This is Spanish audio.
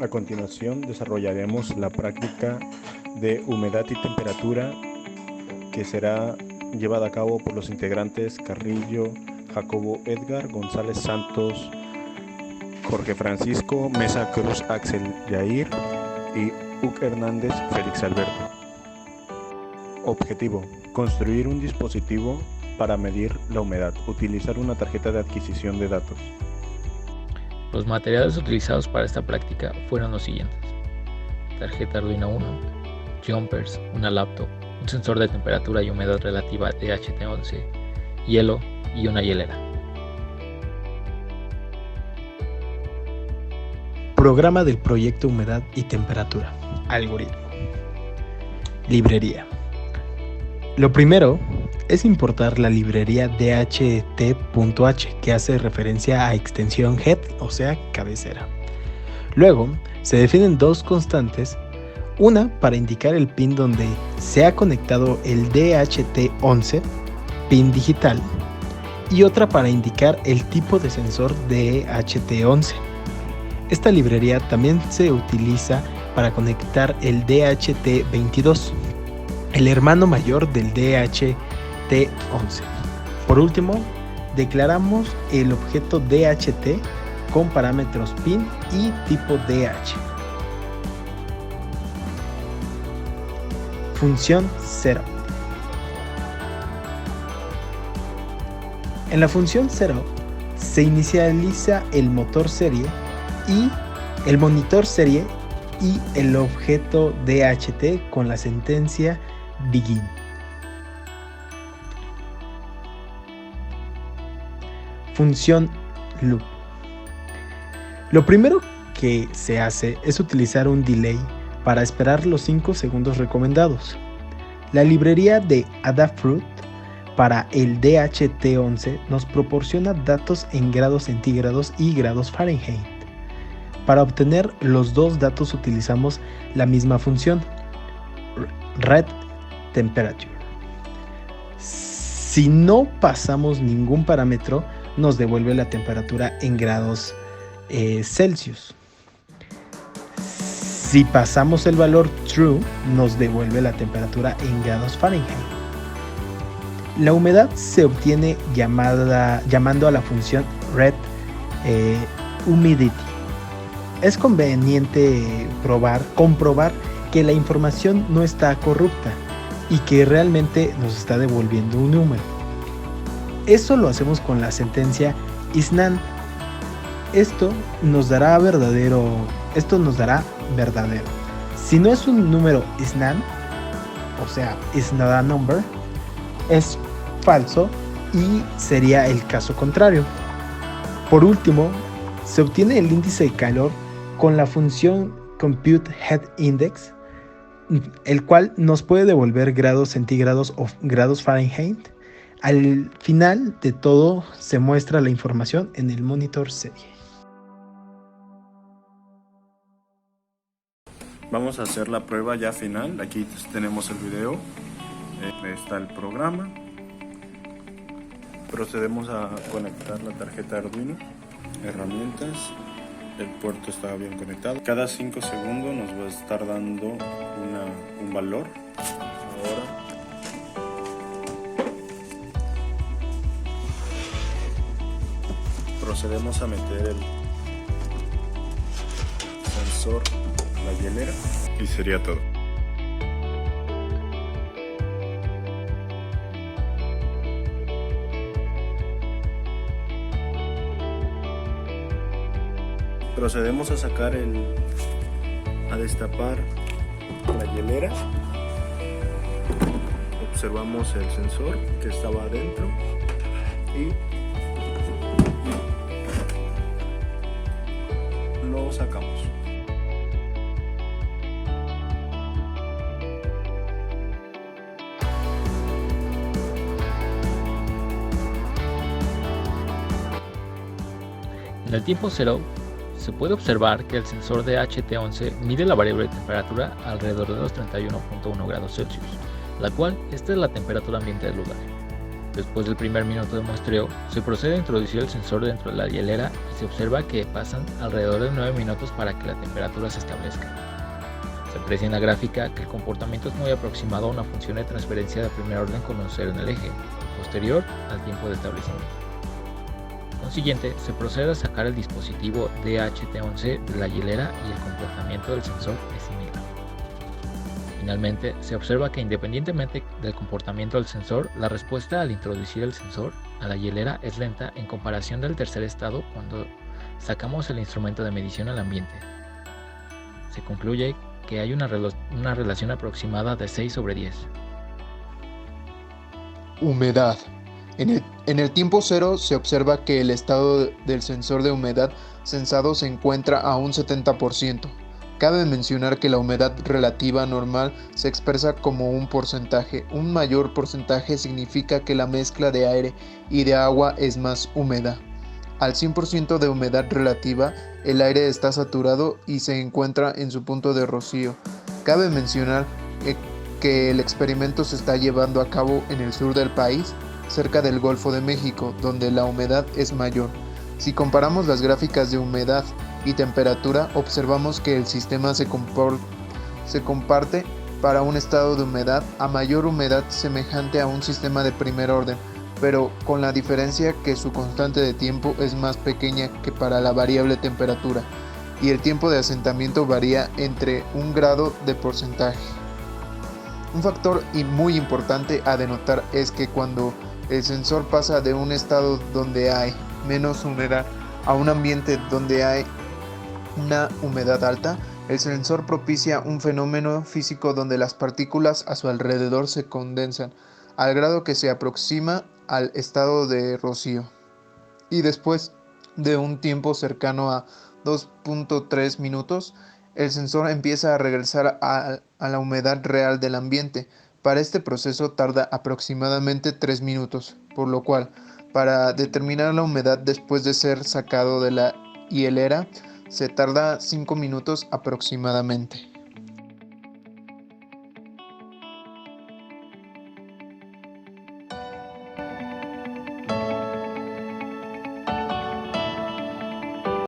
A continuación desarrollaremos la práctica de humedad y temperatura que será llevada a cabo por los integrantes Carrillo, Jacobo Edgar, González Santos, Jorge Francisco, Mesa Cruz Axel Yair y Uc Hernández Félix Alberto. Objetivo: construir un dispositivo para medir la humedad, utilizar una tarjeta de adquisición de datos. Los materiales utilizados para esta práctica fueron los siguientes: tarjeta Arduino Uno, jumpers, una laptop, un sensor de temperatura y humedad relativa DHT11, hielo y una hielera. Programa del proyecto Humedad y Temperatura. Algoritmo. Librería. Lo primero es importar la librería DHT.h, que hace referencia a extensión head, o sea, cabecera. Luego, se definen dos constantes, una para indicar el pin donde se ha conectado el DHT11, pin digital, y otra para indicar el tipo de sensor DHT11. Esta librería también se utiliza para conectar el DHT22, el hermano mayor del DHT11. Por último, declaramos el objeto DHT con parámetros pin y tipo DH. Función setup. En la función setup se inicializa el motor serie y el monitor serie y el objeto DHT con la sentencia begin. Función loop. Lo primero que se hace es utilizar un delay para esperar los 5 segundos recomendados. La librería de Adafruit para el DHT11 nos proporciona datos en grados centígrados y grados Fahrenheit. Para obtener los dos datos utilizamos la misma función, readTemperature. Si no pasamos ningún parámetro, nos devuelve la temperatura en grados Celsius. Si pasamos el valor true, nos devuelve la temperatura en grados Fahrenheit. La humedad se obtiene llamando a la función readHumidity. Es conveniente comprobar que la información no está corrupta y que realmente nos está devolviendo un número. Eso lo hacemos con la sentencia isNaN. Esto nos dará verdadero. Si no es un número isNaN, o sea, is not a number, es falso y sería el caso contrario. Por último, se obtiene el índice de calor con la función ComputeHeadIndex, el cual nos puede devolver grados centígrados o grados Fahrenheit. Al final de todo se muestra la información en el monitor serie. Vamos a hacer la prueba ya final. Aquí tenemos el video, está el programa. Procedemos a conectar la tarjeta Arduino, herramientas, el puerto está bien conectado. Cada 5 segundos nos va a estar dando un valor. Ahora procedemos a meter el sensor, la hielera, y sería todo. Procedemos a sacar a destapar la hielera. Observamos el sensor que estaba adentro y lo sacamos. En el tiempo cero, se puede observar que el sensor DHT11 mide la variable de temperatura alrededor de los 31.1 grados Celsius, la cual esta es la temperatura ambiente del lugar. Después del primer minuto de muestreo, se procede a introducir el sensor dentro de la hielera y se observa que pasan alrededor de 9 minutos para que la temperatura se establezca. Se aprecia en la gráfica que el comportamiento es muy aproximado a una función de transferencia de primer orden con un cero en el eje, posterior al tiempo de establecimiento. Consiguiente, se procede a sacar el dispositivo DHT11 de la hielera y el comportamiento del sensor es similar. Finalmente, se observa que independientemente del comportamiento del sensor, la respuesta al introducir el sensor a la hielera es lenta en comparación del tercer estado cuando sacamos el instrumento de medición al ambiente. Se concluye que hay una relación aproximada de 6/10. Humedad. En el tiempo cero se observa que el estado del sensor de humedad sensado se encuentra a un 70%. Cabe mencionar que la humedad relativa normal se expresa como un porcentaje. Un mayor porcentaje significa que la mezcla de aire y de agua es más húmeda. Al 100% de humedad relativa, el aire está saturado y se encuentra en su punto de rocío. Cabe mencionar que el experimento se está llevando a cabo en el sur del país, cerca del Golfo de México, donde la humedad es mayor. Si comparamos las gráficas de humedad y temperatura, observamos que el sistema se comparte para un estado de humedad a mayor humedad semejante a un sistema de primer orden, pero con la diferencia que su constante de tiempo es más pequeña que para la variable temperatura, y el tiempo de asentamiento varía entre 1 grado de porcentaje. Un factor muy importante a denotar es que cuando el sensor pasa de un estado donde hay menos humedad a un ambiente donde hay una humedad alta, el sensor propicia un fenómeno físico donde las partículas a su alrededor se condensan, al grado que se aproxima al estado de rocío. Y después de un tiempo cercano a 2.3 minutos, el sensor empieza a regresar a la humedad real del ambiente. Para este proceso tarda aproximadamente 3 minutos, por lo cual, para determinar la humedad después de ser sacado de la hielera, se tarda 5 minutos aproximadamente.